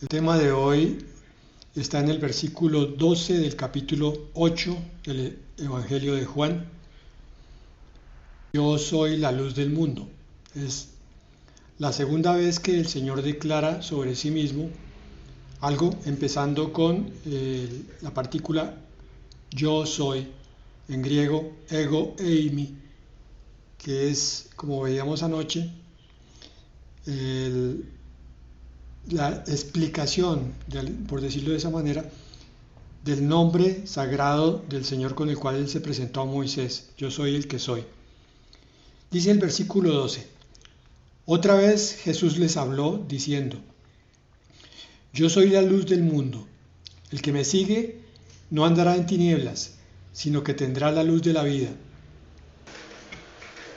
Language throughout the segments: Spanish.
El tema de hoy está en el versículo 12 del capítulo 8 del Evangelio de Juan. Yo soy la luz del mundo. Es la segunda vez que el Señor declara sobre sí mismo algo, empezando con la partícula yo soy, en griego ego eimi, que es, como veíamos anoche, la explicación, por decirlo de esa manera, del nombre sagrado del Señor con el cual Él se presentó a Moisés. Yo soy el que soy. Dice el versículo 12. Otra vez Jesús les habló diciendo: Yo soy la luz del mundo. El que me sigue no andará en tinieblas, sino que tendrá la luz de la vida.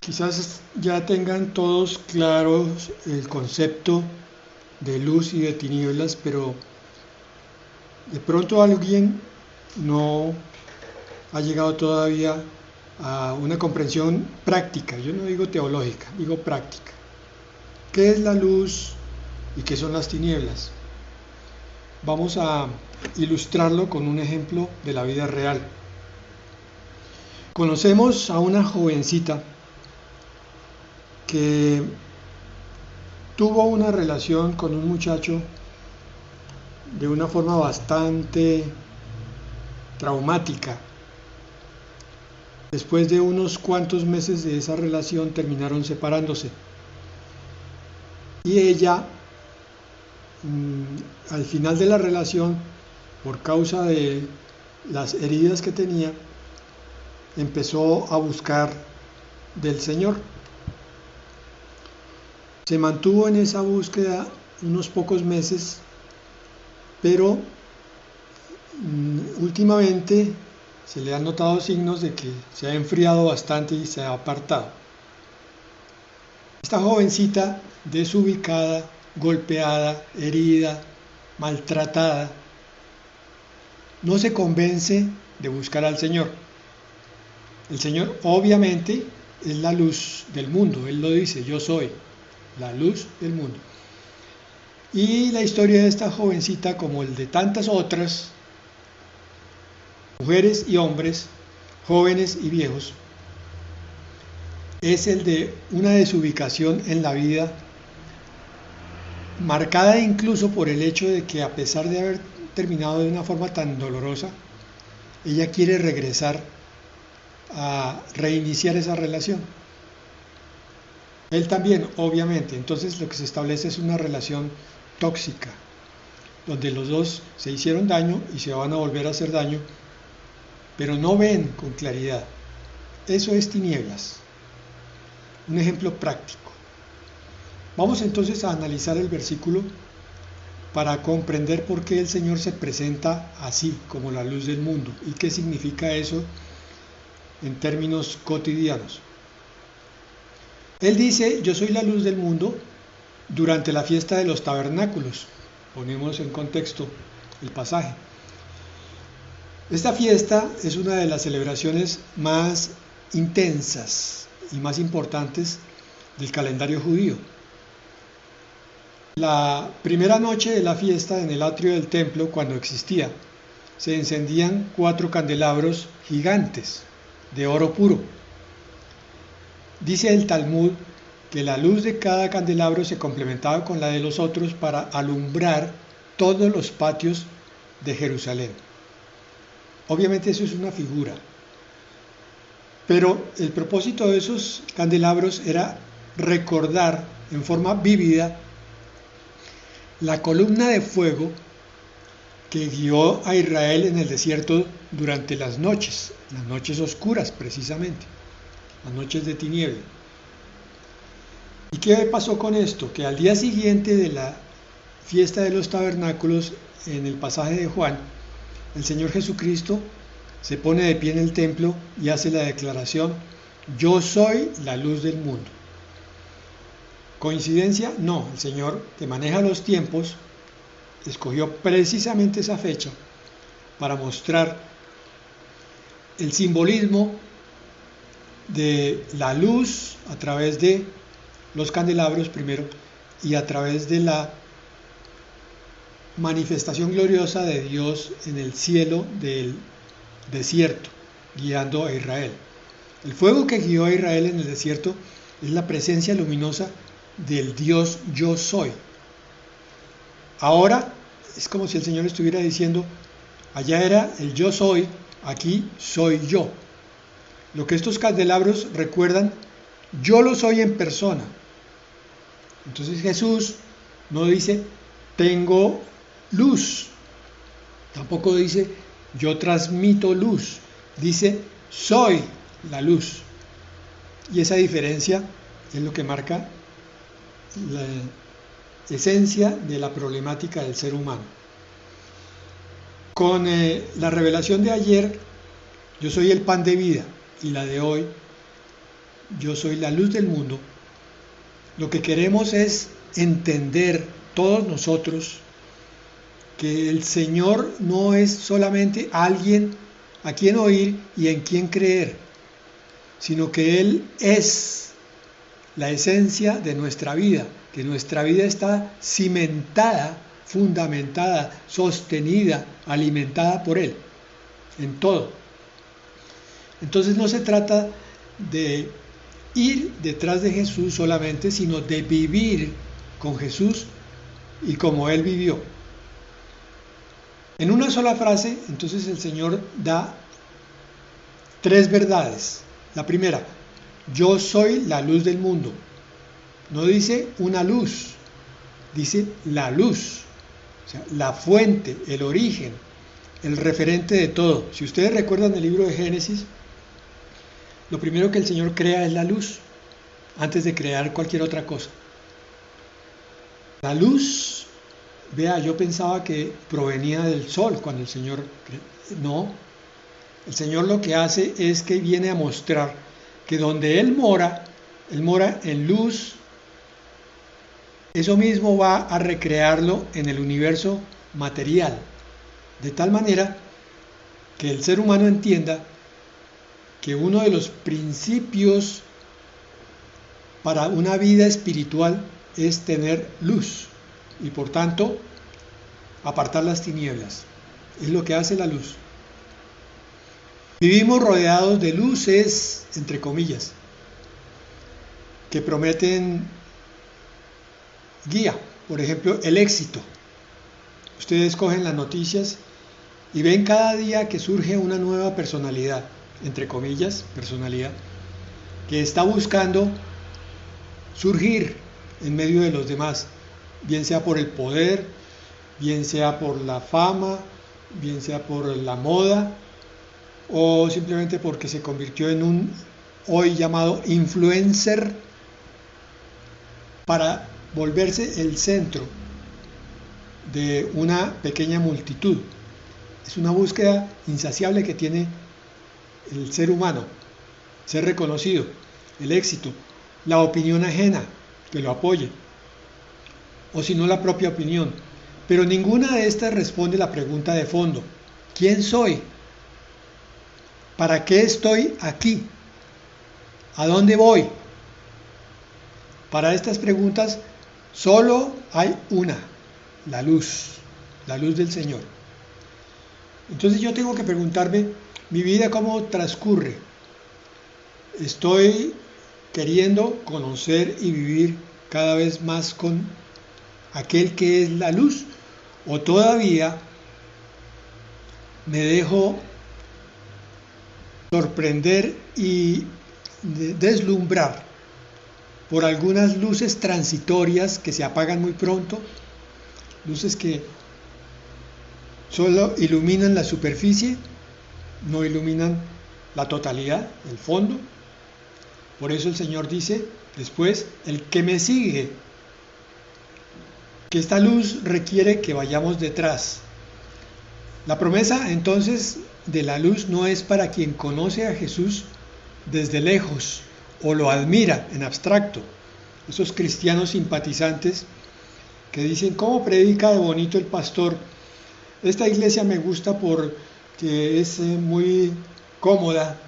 Quizás ya tengan todos claros el concepto de luz y de tinieblas, pero de pronto alguien no ha llegado todavía a una comprensión práctica. Yo no digo teológica, digo práctica. ¿Qué es la luz y qué son las tinieblas? Vamos a ilustrarlo con un ejemplo de la vida real. Conocemos a una jovencita que tuvo una relación con un muchacho de una forma bastante traumática. Después de unos cuantos meses de esa relación terminaron separándose. Y ella, al final de la relación, por causa de las heridas que tenía, empezó a buscar del Señor. Se mantuvo en esa búsqueda unos pocos meses, pero últimamente se le han notado signos de que se ha enfriado bastante y se ha apartado. Esta jovencita, desubicada, golpeada, herida, maltratada, no se convence de buscar al Señor. El Señor obviamente es la luz del mundo. Él lo dice: yo soy la luz del mundo. Y la historia de esta jovencita, como el de tantas otras, mujeres y hombres, jóvenes y viejos, es el de una desubicación en la vida, marcada incluso por el hecho de que, a pesar de haber terminado de una forma tan dolorosa, ella quiere regresar a reiniciar esa relación. Él también, obviamente. Entonces lo que se establece es una relación tóxica, donde los dos se hicieron daño y se van a volver a hacer daño, pero no ven con claridad. Eso es tinieblas. Un ejemplo práctico. Vamos entonces a analizar el versículo para comprender por qué el Señor se presenta así, como la luz del mundo, y qué significa eso en términos cotidianos. Él dice: yo soy la luz del mundo, durante la fiesta de los tabernáculos. Ponemos en contexto el pasaje. Esta fiesta es una de las celebraciones más intensas y más importantes del calendario judío. La primera noche de la fiesta, en el atrio del templo, cuando existía, se encendían 4 candelabros gigantes de oro puro. Dice el Talmud que la luz de cada candelabro se complementaba con la de los otros para alumbrar todos los patios de Jerusalén. Obviamente eso es una figura, pero el propósito de esos candelabros era recordar en forma vívida la columna de fuego que guió a Israel en el desierto durante las noches oscuras precisamente, las noches de tiniebla. ¿Y qué pasó con esto? Que al día siguiente de la fiesta de los tabernáculos, en el pasaje de Juan, el Señor Jesucristo se pone de pie en el templo y hace la declaración: yo soy la luz del mundo. ¿Coincidencia? No. El Señor, que maneja los tiempos, escogió precisamente esa fecha para mostrar el simbolismo de la luz a través de los candelabros primero, y a través de la manifestación gloriosa de Dios en el cielo del desierto, guiando a Israel. El fuego que guió a Israel en el desierto es la presencia luminosa del Dios yo soy. Ahora es como si el Señor estuviera diciendo, allá era el yo soy, aquí soy yo. Lo que estos candelabros recuerdan, yo lo soy en persona. Entonces Jesús no dice, tengo luz. Tampoco dice, yo transmito luz. Dice, soy la luz. Y esa diferencia es lo que marca la esencia de la problemática del ser humano. Con la revelación de ayer, yo soy el pan de vida, y la de hoy, yo soy la luz del mundo, lo que queremos es entender todos nosotros que el Señor no es solamente alguien a quien oír y en quien creer, sino que Él es la esencia de nuestra vida, que nuestra vida está cimentada, fundamentada, sostenida, alimentada por Él, en todo. Entonces no se trata de ir detrás de Jesús solamente, sino de vivir con Jesús y como Él vivió. En una sola frase, entonces el Señor da tres verdades. La primera, yo soy la luz del mundo. No dice una luz, dice la luz, o sea, la fuente, el origen, el referente de todo. Si ustedes recuerdan el libro de Génesis, lo primero que el Señor crea es la luz, antes de crear cualquier otra cosa. La luz, vea, yo pensaba que provenía del sol cuando el Señor no, el Señor lo que hace es que viene a mostrar que donde Él mora en luz. Eso mismo va a recrearlo en el universo material, de tal manera que el ser humano entienda que uno de los principios para una vida espiritual es tener luz y por tanto apartar las tinieblas. Es lo que hace la luz. Vivimos rodeados de luces, entre comillas, que prometen guía. Por ejemplo, el éxito. Ustedes cogen las noticias y ven cada día que surge una nueva personalidad, entre comillas, personalidad, que está buscando surgir en medio de los demás, bien sea por el poder, bien sea por la fama, bien sea por la moda, o simplemente porque se convirtió en un hoy llamado influencer para volverse el centro de una pequeña multitud. Es una búsqueda insaciable que tiene el ser humano, ser reconocido, el éxito, la opinión ajena que lo apoye, o si no la propia opinión. Pero ninguna de estas responde la pregunta de fondo: ¿quién soy? ¿Para qué estoy aquí? ¿A dónde voy? Para estas preguntas solo hay una: la luz del Señor. Entonces yo tengo que preguntarme, ¿mi vida cómo transcurre? ¿Estoy queriendo conocer y vivir cada vez más con aquel que es la luz? ¿O todavía me dejo sorprender y deslumbrar por algunas luces transitorias que se apagan muy pronto, luces que solo iluminan la superficie, no iluminan la totalidad, el fondo? Por eso el Señor dice después, el que me sigue, que esta luz requiere que vayamos detrás. La promesa entonces de la luz no es para quien conoce a Jesús desde lejos o lo admira en abstracto. Esos cristianos simpatizantes que dicen, ¿cómo predica de bonito el pastor? Esta iglesia me gusta porque es muy cómoda,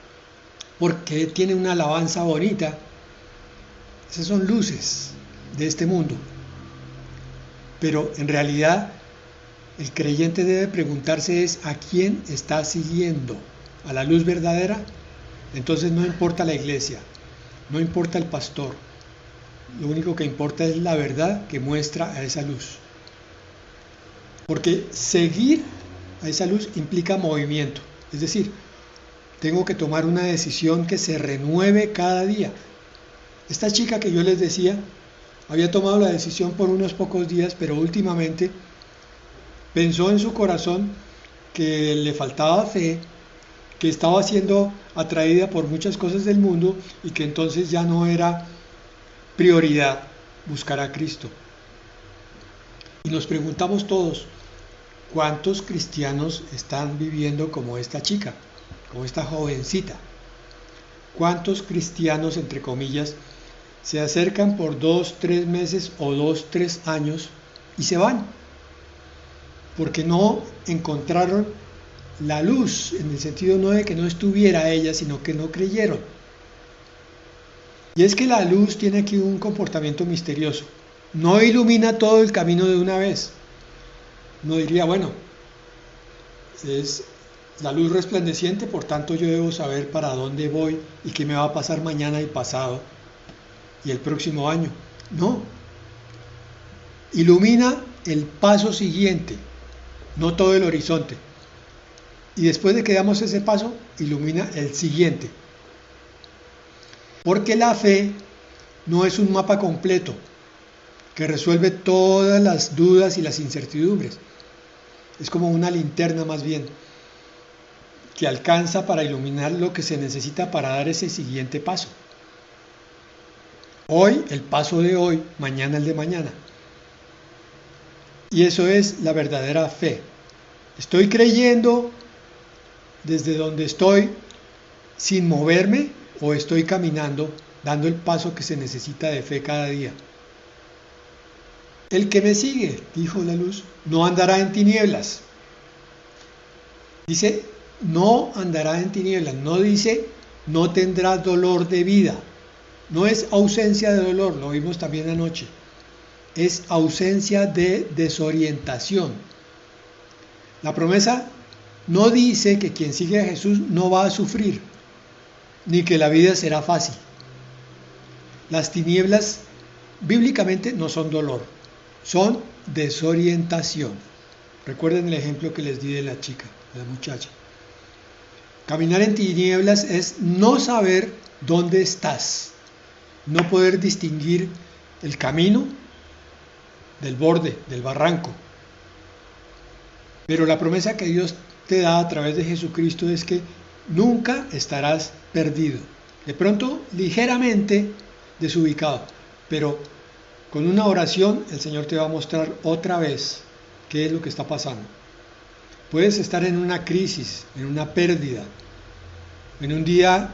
porque tiene una alabanza bonita. Esas son luces de este mundo. Pero en realidad el creyente debe preguntarse es ¿a quién está siguiendo? ¿A la luz verdadera? Entonces no importa la iglesia, no importa el pastor, lo único que importa es la verdad que muestra a esa luz. Porque seguir a esa luz implica movimiento, es decir, tengo que tomar una decisión que se renueve cada día. Esta chica que yo les decía, había tomado la decisión por unos pocos días, pero últimamente pensó en su corazón que le faltaba fe, que estaba siendo atraída por muchas cosas del mundo y que entonces ya no era prioridad buscar a Cristo. Y nos preguntamos todos, ¿cuántos cristianos están viviendo como esta chica, como esta jovencita? ¿Cuántos cristianos, entre comillas, se acercan por 2, 3 meses o 2, 3 años y se van? Porque no encontraron la luz, en el sentido no de que no estuviera ella, sino que no creyeron. Y es que la luz tiene aquí un comportamiento misterioso. No ilumina todo el camino de una vez. Uno diría, bueno, es la luz resplandeciente, por tanto yo debo saber para dónde voy y qué me va a pasar mañana y pasado y el próximo año. No. Ilumina el paso siguiente, no todo el horizonte. Y después de que damos ese paso, ilumina el siguiente. Porque la fe no es un mapa completo que resuelve todas las dudas y las incertidumbres. Es como una linterna más bien, que alcanza para iluminar lo que se necesita para dar ese siguiente paso. Hoy, el paso de hoy, mañana el de mañana. Y eso es la verdadera fe. Estoy creyendo desde donde estoy sin moverme o estoy caminando, dando el paso que se necesita de fe cada día. El que me sigue, dijo la luz, no andará en tinieblas. Dice, no andará en tinieblas, no dice, no tendrá dolor de vida. No es ausencia de dolor, lo vimos también anoche. Es ausencia de desorientación. La promesa no dice que quien sigue a Jesús no va a sufrir, ni que la vida será fácil. Las tinieblas bíblicamente no son dolor, son desorientación. Recuerden el ejemplo que les di de la chica, de la muchacha. Caminar en tinieblas es no saber dónde estás, no poder distinguir el camino del borde, del barranco. Pero la promesa que Dios te da a través de Jesucristo es que nunca estarás perdido. De pronto, ligeramente desubicado, pero con una oración el Señor te va a mostrar otra vez qué es lo que está pasando. Puedes estar en una crisis, en una pérdida, en un día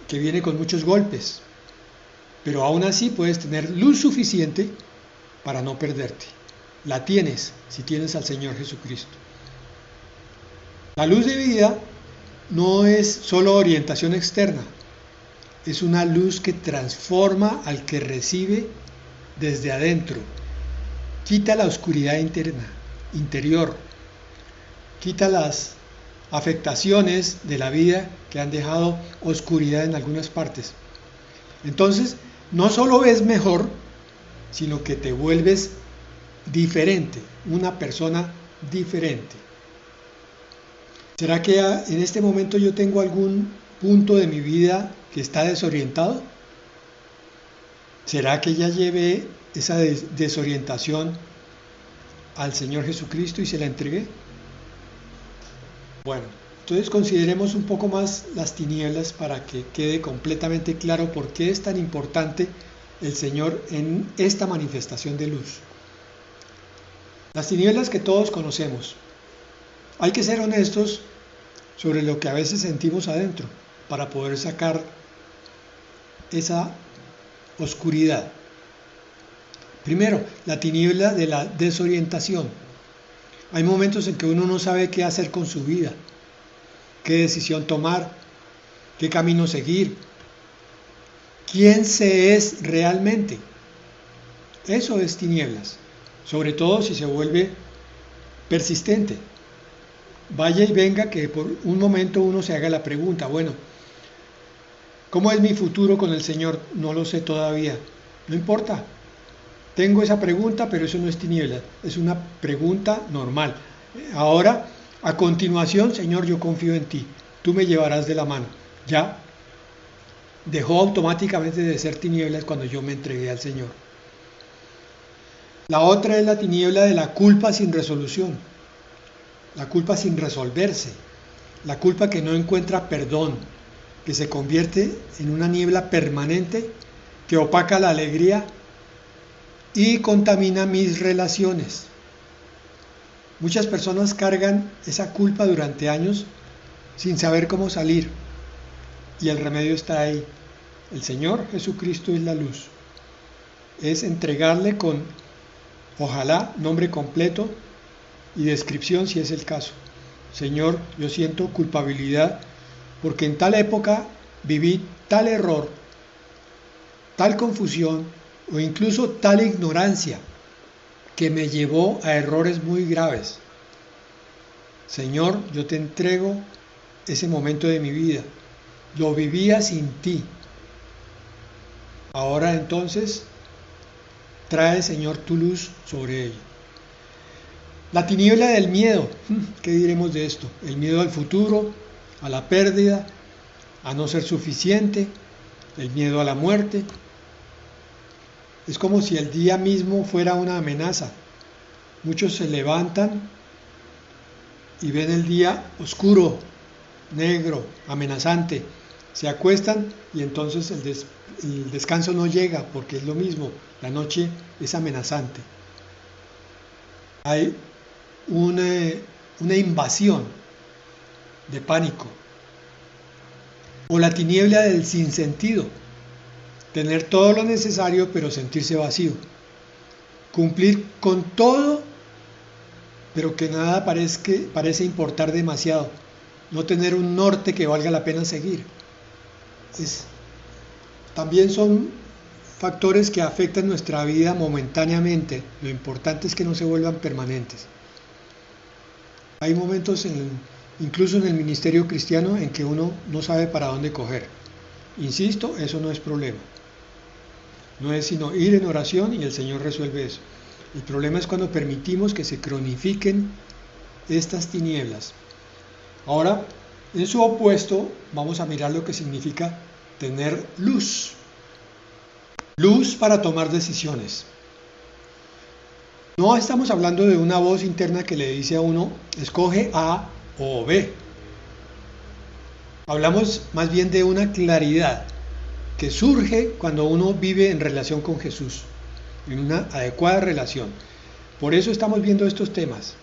que viene con muchos golpes, pero aún así puedes tener luz suficiente para no perderte. La tienes si tienes al Señor Jesucristo. La luz de vida no es solo orientación externa, es una luz que transforma al que recibe desde adentro. Quita la oscuridad interna, interior, quita las afectaciones de la vida que han dejado oscuridad en algunas partes. Entonces, no solo ves mejor, sino que te vuelves diferente, una persona diferente. ¿Será que en este momento yo tengo algún punto de mi vida que está desorientado? ¿Será que ya llevé esa desorientación al Señor Jesucristo y se la entregué? Bueno, entonces consideremos un poco más las tinieblas para que quede completamente claro por qué es tan importante el Señor en esta manifestación de luz. Las tinieblas que todos conocemos. Hay que ser honestos sobre lo que a veces sentimos adentro para poder sacar esa oscuridad. Primero, la tiniebla de la desorientación. Hay momentos en que uno no sabe qué hacer con su vida, qué decisión tomar, qué camino seguir, quién se es realmente. Eso es tinieblas, sobre todo si se vuelve persistente. Vaya y venga que por un momento uno se haga la pregunta, bueno, ¿cómo es mi futuro con el Señor? No lo sé todavía. No importa. Tengo esa pregunta, pero eso no es tinieblas, es una pregunta normal. Ahora, a continuación, Señor, yo confío en ti. Tú me llevarás de la mano. Ya dejó automáticamente de ser tinieblas cuando yo me entregué al Señor. La otra es la tiniebla de la culpa sin resolución, la culpa sin resolverse, la culpa que no encuentra perdón, que se convierte en una niebla permanente que opaca la alegría y contamina mis relaciones. Muchas personas cargan esa culpa durante años sin saber cómo salir, y el remedio está ahí. El Señor Jesucristo es la luz. Es entregarle con, ojalá, nombre completo y descripción si es el caso. Señor, yo siento culpabilidad porque en tal época viví tal error, tal confusión o incluso tal ignorancia que me llevó a errores muy graves. Señor, yo te entrego ese momento de mi vida. Lo vivía sin ti. Ahora entonces, trae, Señor, tu luz sobre ello. La tiniebla del miedo. ¿Qué diremos de esto? El miedo al futuro, a la pérdida, a no ser suficiente, el miedo a la muerte. Es como si el día mismo fuera una amenaza. Muchos se levantan y ven el día oscuro, negro, amenazante. Se acuestan y entonces el descanso no llega porque es lo mismo, la noche es amenazante. Hay una invasión de pánico. O la tiniebla del sinsentido, tener todo lo necesario pero sentirse vacío. Cumplir con todo pero que nada parece importar demasiado. No tener un norte que valga la pena seguir. También son factores que afectan nuestra vida momentáneamente. Lo importante es que no se vuelvan permanentes. Hay momentos, incluso en el ministerio cristiano, en que uno no sabe para dónde coger. Insisto, eso no es problema. No es sino ir en oración y el Señor resuelve eso. El problema es cuando permitimos que se cronifiquen estas tinieblas. Ahora, en su opuesto, vamos a mirar lo que significa tener luz. Luz para tomar decisiones. No estamos hablando de una voz interna que le dice a uno, escoge A o B. Hablamos más bien de una claridad que surge cuando uno vive en relación con Jesús, en una adecuada relación. Por eso estamos viendo estos temas,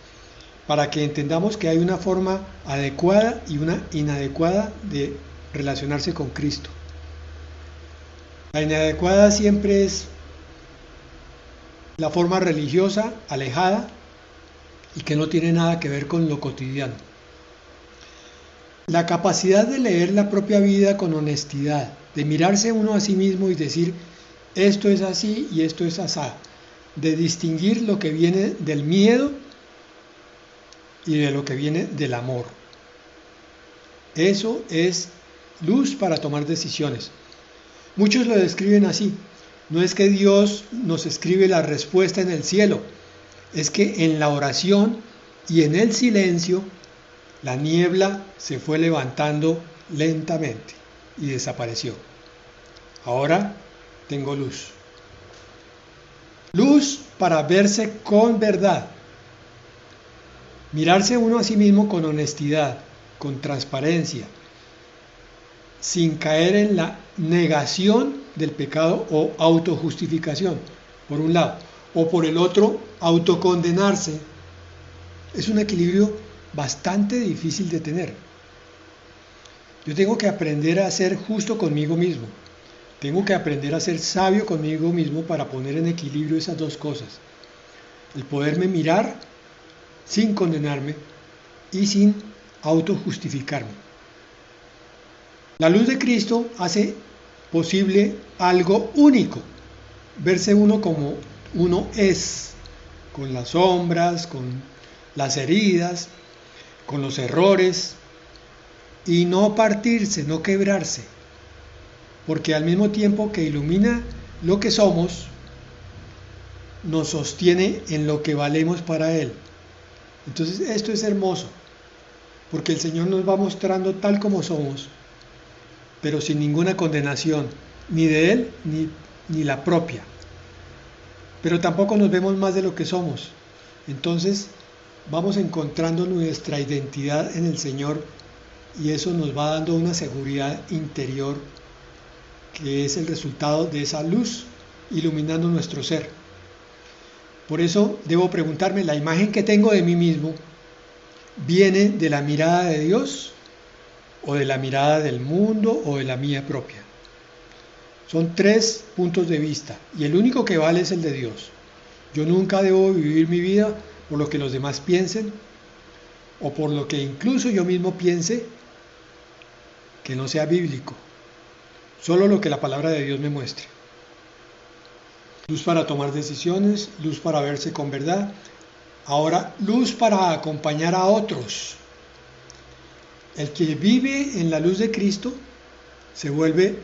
para que entendamos que hay una forma adecuada y una inadecuada de relacionarse con Cristo. La inadecuada siempre es la forma religiosa, alejada, y que no tiene nada que ver con lo cotidiano. La capacidad de leer la propia vida con honestidad, de mirarse uno a sí mismo y decir, esto es así y esto es asá, de distinguir lo que viene del miedo y de lo que viene del amor. Eso es luz para tomar decisiones. Muchos lo describen así. No es que Dios nos escribe la respuesta en el cielo, es que en la oración y en el silencio, la niebla se fue levantando lentamente y desapareció. Ahora tengo luz. Luz para verse con verdad. Mirarse uno a sí mismo con honestidad, con transparencia, sin caer en la negación del pecado o autojustificación, por un lado, o por el otro, autocondenarse. Es un equilibrio bastante difícil de tener. Yo tengo que aprender a ser justo conmigo mismo. Tengo que aprender a ser sabio conmigo mismo para poner en equilibrio esas dos cosas. El poderme mirar sin condenarme y sin autojustificarme. La luz de Cristo hace posible algo único, verse uno como uno es, con las sombras, con las heridas, con los errores, y no partirse, no quebrarse, porque al mismo tiempo que ilumina lo que somos, nos sostiene en lo que valemos para Él. Entonces esto es hermoso, porque el Señor nos va mostrando tal como somos, pero sin ninguna condenación, ni de Él ni la propia. Pero tampoco nos vemos más de lo que somos. Entonces vamos encontrando nuestra identidad en el Señor, y eso nos va dando una seguridad interior que es el resultado de esa luz iluminando nuestro ser. Por eso debo preguntarme, ¿la imagen que tengo de mí mismo viene de la mirada de Dios o de la mirada del mundo o de la mía propia? Son 3 puntos de vista y el único que vale es el de Dios. Yo nunca debo vivir mi vida por lo que los demás piensen o por lo que incluso yo mismo piense que no sea bíblico. Solo lo que la palabra de Dios me muestre. Luz para tomar decisiones, luz para verse con verdad. Ahora, luz para acompañar a otros. El que vive en la luz de Cristo se vuelve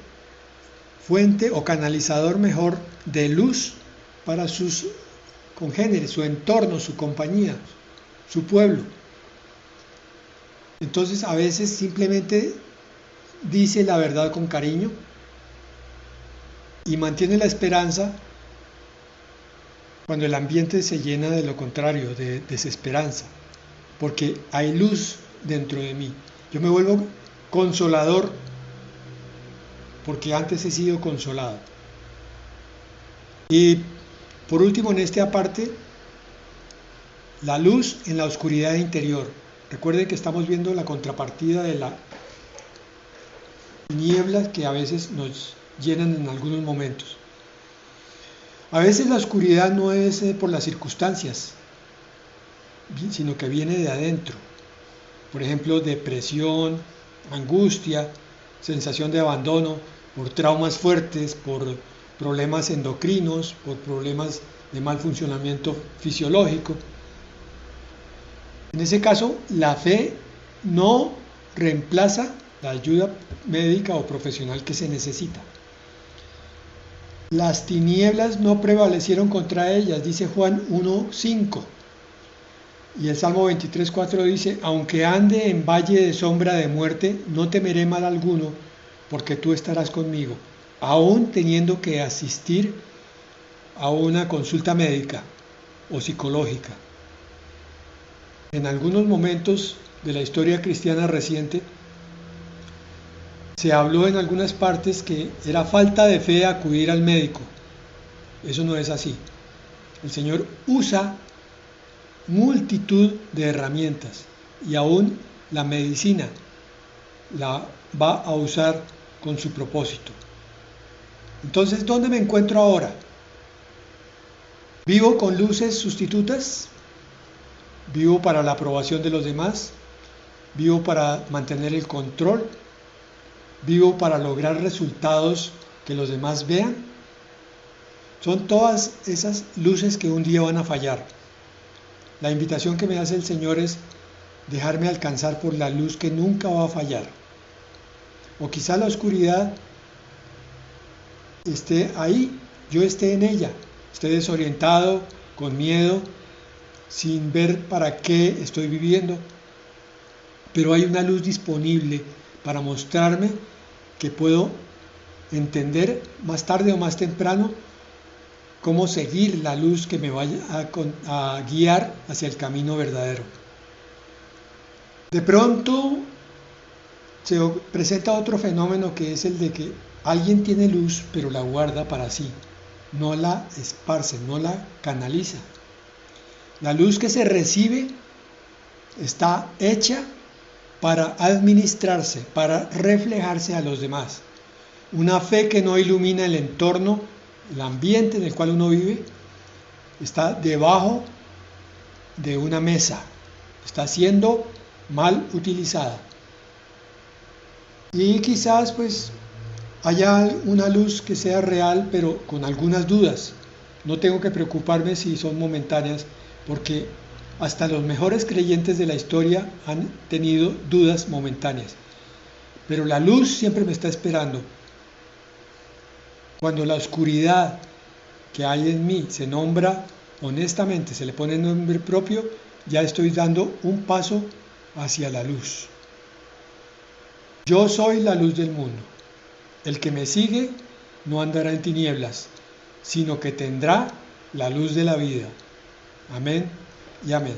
fuente o canalizador mejor de luz para sus congéneres, su entorno, su compañía, su pueblo. Entonces a veces simplemente dice la verdad con cariño y mantiene la esperanza cuando el ambiente se llena de lo contrario, de desesperanza, porque hay luz dentro de mí. Yo me vuelvo consolador porque antes he sido consolado. Y por último, en este aparte, la luz en la oscuridad interior. Recuerden que estamos viendo la contrapartida de la niebla que a veces nos llenan en algunos momentos. A veces la oscuridad no es por las circunstancias, sino que viene de adentro. Por ejemplo, depresión, angustia, sensación de abandono, por traumas fuertes, por problemas endocrinos, por problemas de mal funcionamiento fisiológico. En ese caso, la fe no reemplaza la ayuda médica o profesional que se necesita. Las tinieblas no prevalecieron contra ellas, dice Juan 1:5. Y el Salmo 23:4 dice, aunque ande en valle de sombra de muerte, no temeré mal alguno, porque tú estarás conmigo, aún teniendo que asistir a una consulta médica o psicológica. En algunos momentos de la historia cristiana reciente, se habló en algunas partes que era falta de fe acudir al médico. Eso no es así. El Señor usa multitud de herramientas y aún la medicina la va a usar con su propósito. Entonces, ¿dónde me encuentro ahora? ¿Vivo con luces sustitutas? ¿Vivo para la aprobación de los demás? ¿Vivo para mantener el control? ¿Vivo para lograr resultados que los demás vean? Son todas esas luces que un día van a fallar. La invitación que me hace el Señor es dejarme alcanzar por la luz que nunca va a fallar. O quizá la oscuridad esté ahí, yo esté en ella, esté desorientado, con miedo, sin ver para qué estoy viviendo. Pero hay una luz disponible para mostrarme que puedo entender más tarde o más temprano cómo seguir la luz que me vaya a guiar hacia el camino verdadero. De pronto se presenta otro fenómeno que es el de que alguien tiene luz pero la guarda para sí, no la esparce, no la canaliza. La luz que se recibe está hecha para administrarse, para reflejarse a los demás. Una fe que no ilumina el entorno, el ambiente en el cual uno vive, está debajo de una mesa, está siendo mal utilizada. Y quizás pues haya una luz que sea real, pero con algunas dudas. No tengo que preocuparme si son momentáneas, porque Hasta los mejores creyentes de la historia han tenido dudas momentáneas. Pero la luz siempre me está esperando. Cuando la oscuridad que hay en mí se nombra honestamente, se le pone nombre propio, ya estoy dando un paso hacia la luz. Yo soy la luz del mundo. El que me sigue no andará en tinieblas, sino que tendrá la luz de la vida. Amén y amén.